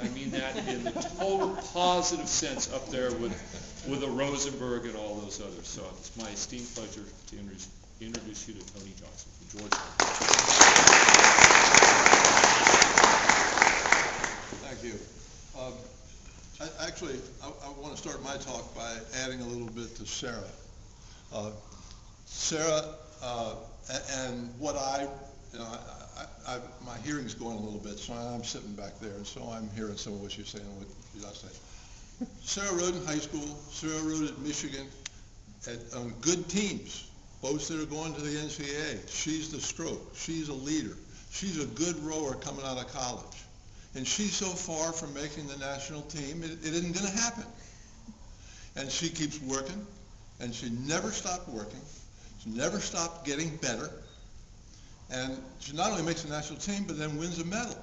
I mean that in the total positive sense up there with a Rosenberg and all those others. So it's my esteemed pleasure to introduce you to Tony Johnson from Georgetown. Thank you. I want to start my talk by adding a little bit to Sarah. Sarah, and what my hearing's going a little bit, so I'm sitting back there, and so I'm hearing some of what you're saying and what you're not saying. Sarah rode in high school. Sarah rode at Michigan on good teams, boats that are going to the NCAA. She's the stroke. She's a leader. She's a good rower coming out of college. And she's so far from making the national team, it isn't going to happen. And she keeps working, and she never stopped working. She never stopped getting better. And she not only makes the national team, but then wins a medal.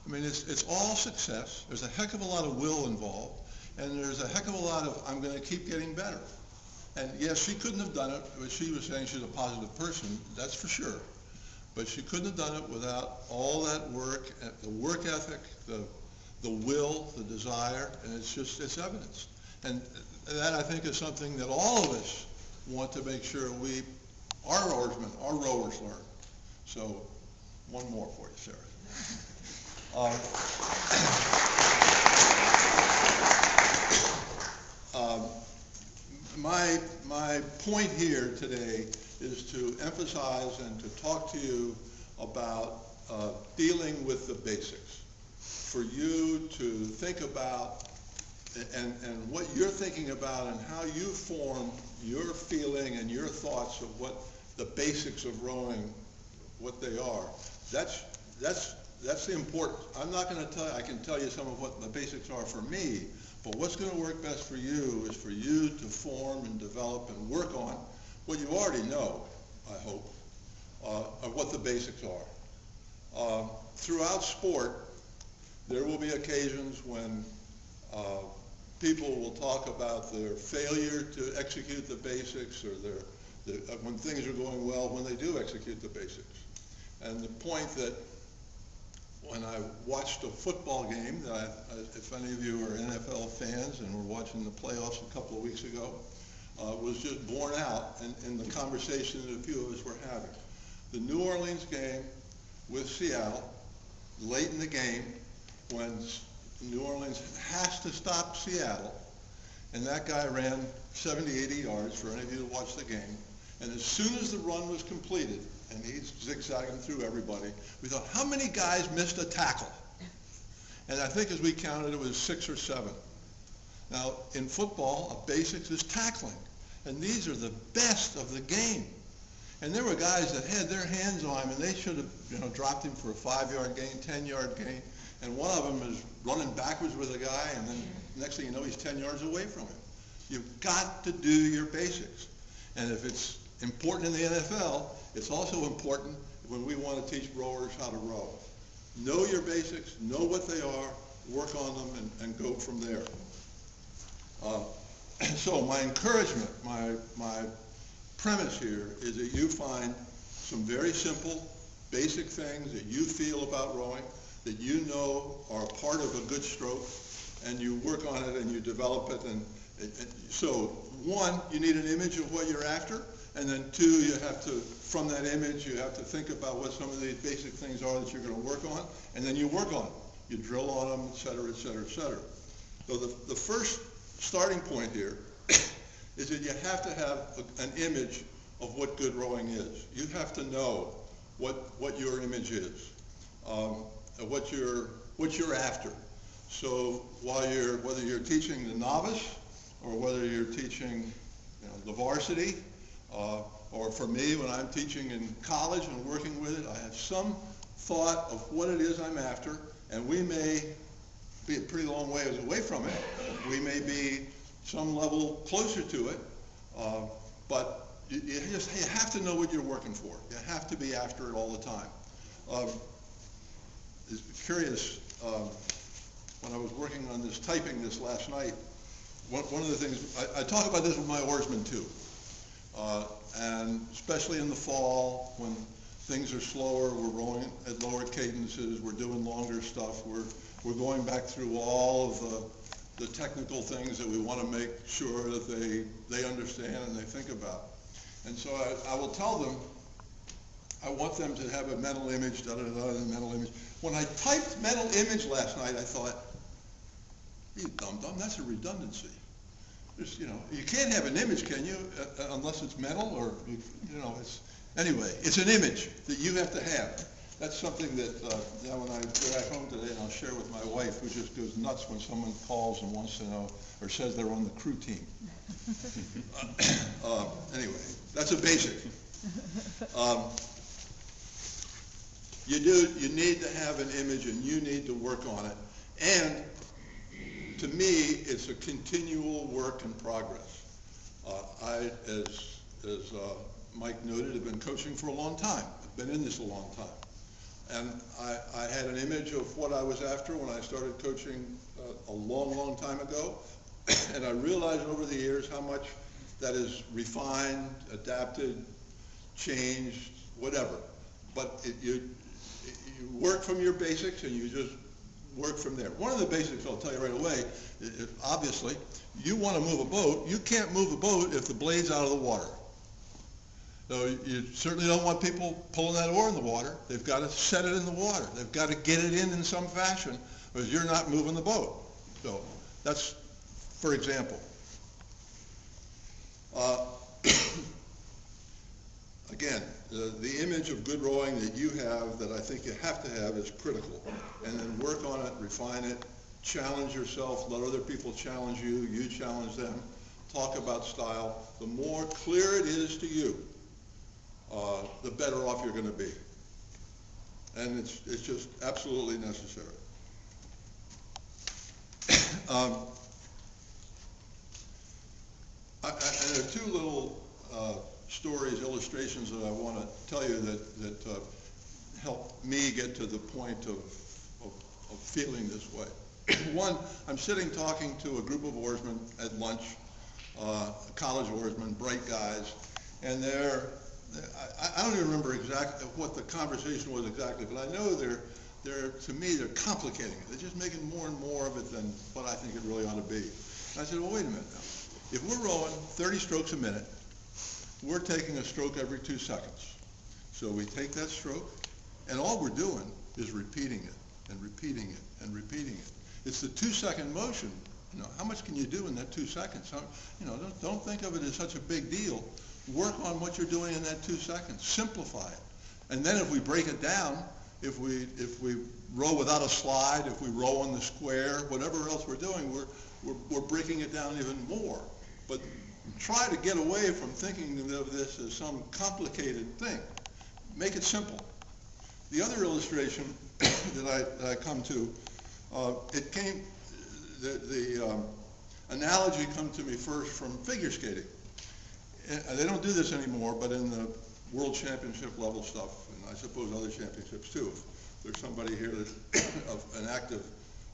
I mean, it's all success. There's a heck of a lot of will involved, and there's a heck of a lot of, I'm going to keep getting better. And yes, she couldn't have done it, but she was saying she's a positive person, that's for sure. But she couldn't have done it without all that work, the work ethic, the will, the desire, and it's evidence. And that, I think, is something that all of us want to make sure our oarsmen, our rowers learn. So, one more for you, Sarah. My point here today is to emphasize and to talk to you about dealing with the basics. For you to think about and what you're thinking about and how you form your feeling and your thoughts of what the basics of rowing, what they are. That's the important. I'm not going to tell you, I can tell you some of what the basics are for me, but what's going to work best for you is for you to form and develop and work on what you already know, I hope, of what the basics are. Throughout sport, there will be occasions when people will talk about their failure to execute the basics, or when things are going well, when they do execute the basics. And the point that when I watched a football game, if any of you are NFL fans and were watching the playoffs a couple of weeks ago, was just borne out in the conversation that a few of us were having. The New Orleans game with Seattle, late in the game, when New Orleans has to stop Seattle, and that guy ran 70, 80 yards, for any of you who watched the game, and as soon as the run was completed, and he's zigzagging through everybody, we thought, how many guys missed a tackle? And I think as we counted, it was 6 or 7. Now, in football, a basics is tackling, and these are the best of the game. And there were guys that had their hands on him, and they should have, dropped him for a 5-yard gain, 10-yard gain, and one of them is running backwards with a guy, and then next thing you know, he's 10 yards away from him. You've got to do your basics. And if it's important in the NFL, it's also important when we want to teach rowers how to row. Know your basics, know what they are, work on them, and go from there. So my encouragement, my premise here is that you find some very simple, basic things that you feel about rowing, that you know are part of a good stroke, and you work on it and you develop it. And so, one, you need an image of what you're after, and then two, you have to, from that image, you have to think about what some of these basic things are that you're going to work on, and then you work on them. You drill on them, et cetera, et cetera, et cetera. So the first starting point here is that you have to have an image of what good rowing is. You have to know what your image is, what you're after. So whether you're teaching the novice or whether you're teaching the varsity, or for me when I'm teaching in college and working with it, I have some thought of what it is I'm after, and we may be a pretty long ways away from it. We may be some level closer to it, but you have to know what you're working for. You have to be after it all the time. It's curious, when I was working on this, typing this last night, one of the things, I talk about this with my oarsmen too, and especially in the fall when things are slower, we're rowing at lower cadences, we're doing longer stuff, we're going back through all of the technical things that we want to make sure that they understand and they think about. And so I will tell them, I want them to have a mental image, mental image. When I typed mental image last night, I thought, you dum-dum, that's a redundancy. There's, you can't have an image, can you, unless it's mental or, anyway, it's an image that you have to have. That's something that now when I go back home today, and I'll share with my wife, who just goes nuts when someone calls and wants to know or says they're on the crew team. Anyway, that's a basic. You need to have an image, and you need to work on it. And to me, it's a continual work in progress. I, as Mike noted, have been coaching for a long time. I've been in this a long time. And I had an image of what I was after when I started coaching a long, long time ago. And I realized over the years how much that is refined, adapted, changed, whatever. But you work from your basics and you just work from there. One of the basics I'll tell you right away, obviously, you want to move a boat. You can't move a boat if the blade's out of the water. So you certainly don't want people pulling that oar in the water. They've got to set it in the water. They've got to get it in some fashion, or you're not moving the boat. So that's, for example. Again, the image of good rowing that you have, that I think you have to have, is critical. And then work on it, refine it, challenge yourself, let other people challenge you, you challenge them, talk about style. The more clear it is to you, the better off you're going to be. And it's just absolutely necessary. And there are two little stories, illustrations that I want to tell you that help me get to the point of feeling this way. One, I'm sitting talking to a group of oarsmen at lunch, college oarsmen, bright guys, and I don't even remember exactly what the conversation was exactly, but I know to me, they're complicating it. They're just making more and more of it than what I think it really ought to be. And I said, well, wait a minute now. If we're rowing 30 strokes a minute, we're taking a stroke every 2 seconds. So we take that stroke, and all we're doing is repeating it and repeating it and repeating it. It's the 2-second motion. How much can you do in that 2 seconds? Don't think of it as such a big deal. Work on what you're doing in that 2 seconds. Simplify it. And then if we break it down, if we row without a slide, if we row on the square, whatever else we're doing, we're breaking it down even more. But try to get away from thinking of this as some complicated thing. Make it simple. The other illustration that I come to, the analogy comes to me first from figure skating. They don't do this anymore, but in the world championship level stuff, and I suppose other championships too, if there's somebody here that's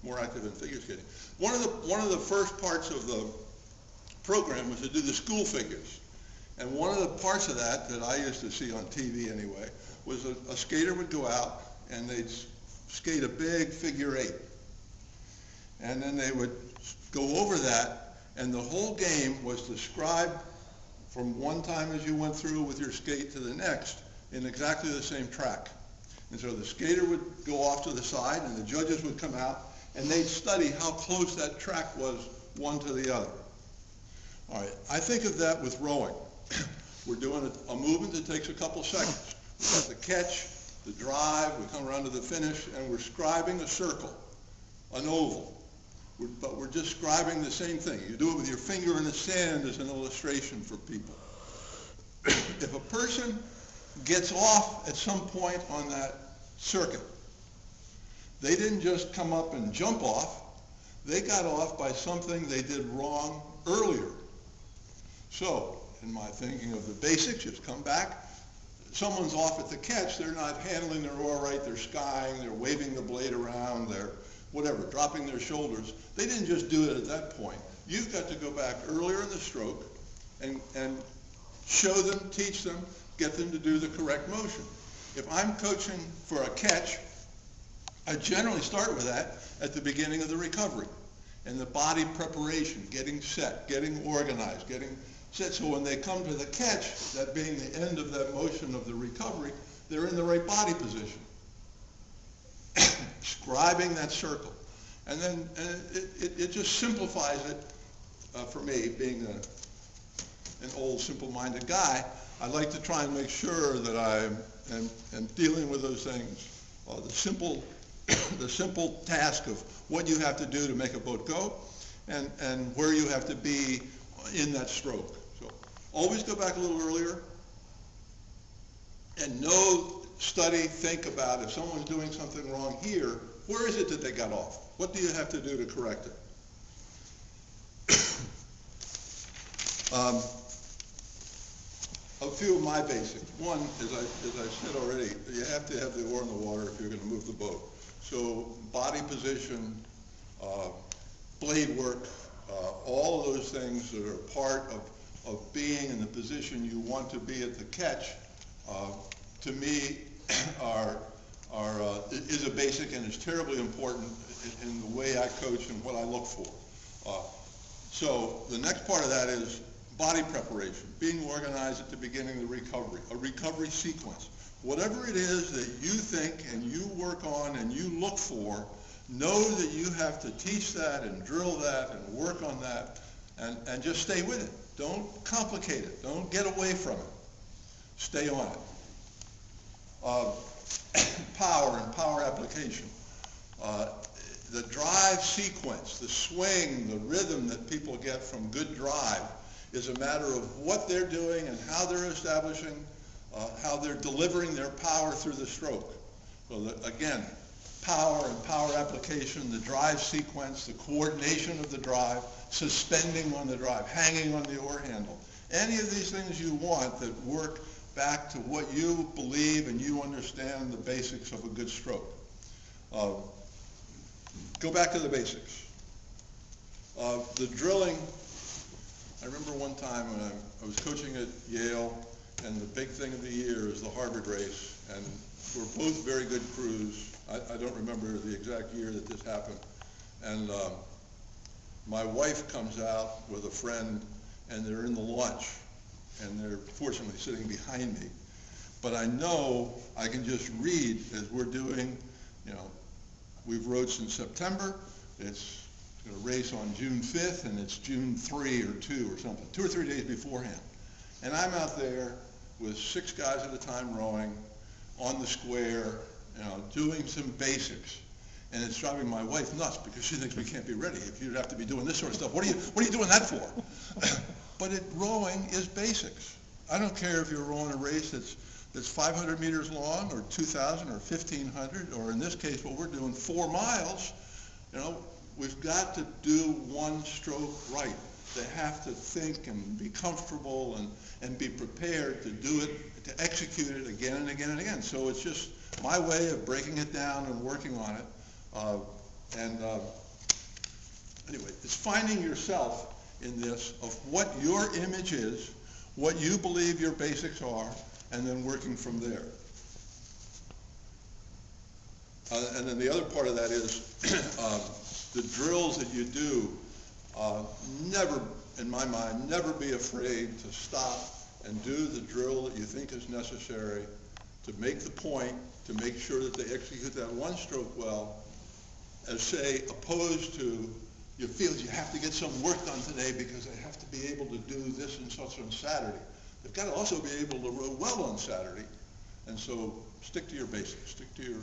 more active in figure skating. One of the first parts of the program was to do the school figures. And one of the parts of that I used to see on TV anyway, was a skater would go out and they'd skate a big figure 8. And then they would go over that, and the whole game was described from one time as you went through with your skate to the next in exactly the same track. And so the skater would go off to the side, and the judges would come out, and they'd study how close that track was one to the other. All right, I think of that with rowing. We're doing a movement that takes a couple seconds. We've got the catch, the drive, we come around to the finish, and we're scribing a circle, an oval. But we're just scribing the same thing. You do it with your finger in the sand as an illustration for people. If a person gets off at some point on that circuit, they didn't just come up and jump off. They got off by something they did wrong earlier. So, in my thinking of the basics, just come back. Someone's off at the catch. They're not handling their oar right. They're skying. They're waving the blade around. They're whatever, dropping their shoulders. They didn't just do it at that point. You've got to go back earlier in the stroke and show them, teach them, get them to do the correct motion. If I'm coaching for a catch, I generally start with that at the beginning of the recovery. And the body preparation, getting set, getting organized, getting set. So when they come to the catch, that being the end of that motion of the recovery, they're in the right body position. Scribing that circle. And then it just simplifies it for me, being an old simple-minded guy. I like to try and make sure that I am dealing with those things. The simple task of what you have to do to make a boat go, and where you have to be in that stroke. So always go back a little earlier, and think about if someone's doing something wrong here, where is it that they got off? What do you have to do to correct it? A few of my basics. One, as I said already, you have to have the oar in the water if you're going to move the boat. So body position, blade work, all of those things that are part of being in the position you want to be at the catch, to me, is a basic and is terribly important in the way I coach and what I look for. So the next part of that is body preparation, being organized at the beginning of the recovery, a recovery sequence. Whatever it is that you think and you work on and you look for, know that you have to teach that and drill that and work on that and just stay with it. Don't complicate it. Don't get away from it. Stay on it. Power and power application. The drive sequence, the swing, the rhythm that people get from good drive is a matter of what they're doing and how they're establishing, how they're delivering their power through the stroke. So that, again, power and power application, the drive sequence, the coordination of the drive, suspending on the drive, hanging on the oar handle. Any of these things you want that work back to what you believe and you understand the basics of a good stroke. Go back to the basics. The drilling, I remember one time when I was coaching at Yale, and the big thing of the year is the Harvard race, and we're both very good crews. I don't remember the exact year that this happened. And my wife comes out with a friend, and they're in the launch, and they're fortunately sitting behind me. But I know I can just read as we're doing, we've rowed since September. It's going to race on June 5th, and it's June 3 or 2 or something, 2 or 3 days beforehand. And I'm out there with 6 guys at a time rowing on the square, doing some basics. And it's driving my wife nuts because she thinks we can't be ready. If you'd have to be doing this sort of stuff, what are you doing that for? But rowing is basics. I don't care if you're rowing a race that's 500 meters long or 2,000 or 1,500, or in this case, what we're doing, 4 miles. We've got to do one stroke right. They have to think and be comfortable and be prepared to do it, to execute it again and again and again. So it's just my way of breaking it down and working on it. Anyway, it's finding yourself in this of what your image is, what you believe your basics are, and then working from there. And then the other part of that is the drills that you do. Never, in my mind, never be afraid to stop and do the drill that you think is necessary to make the point, to make sure that they execute that one stroke well, as say, opposed to you feel you have to get some work done today because they have to be able to do this and such on Saturday. They've got to also be able to row well on Saturday, and so stick to your basics, stick to your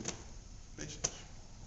basics.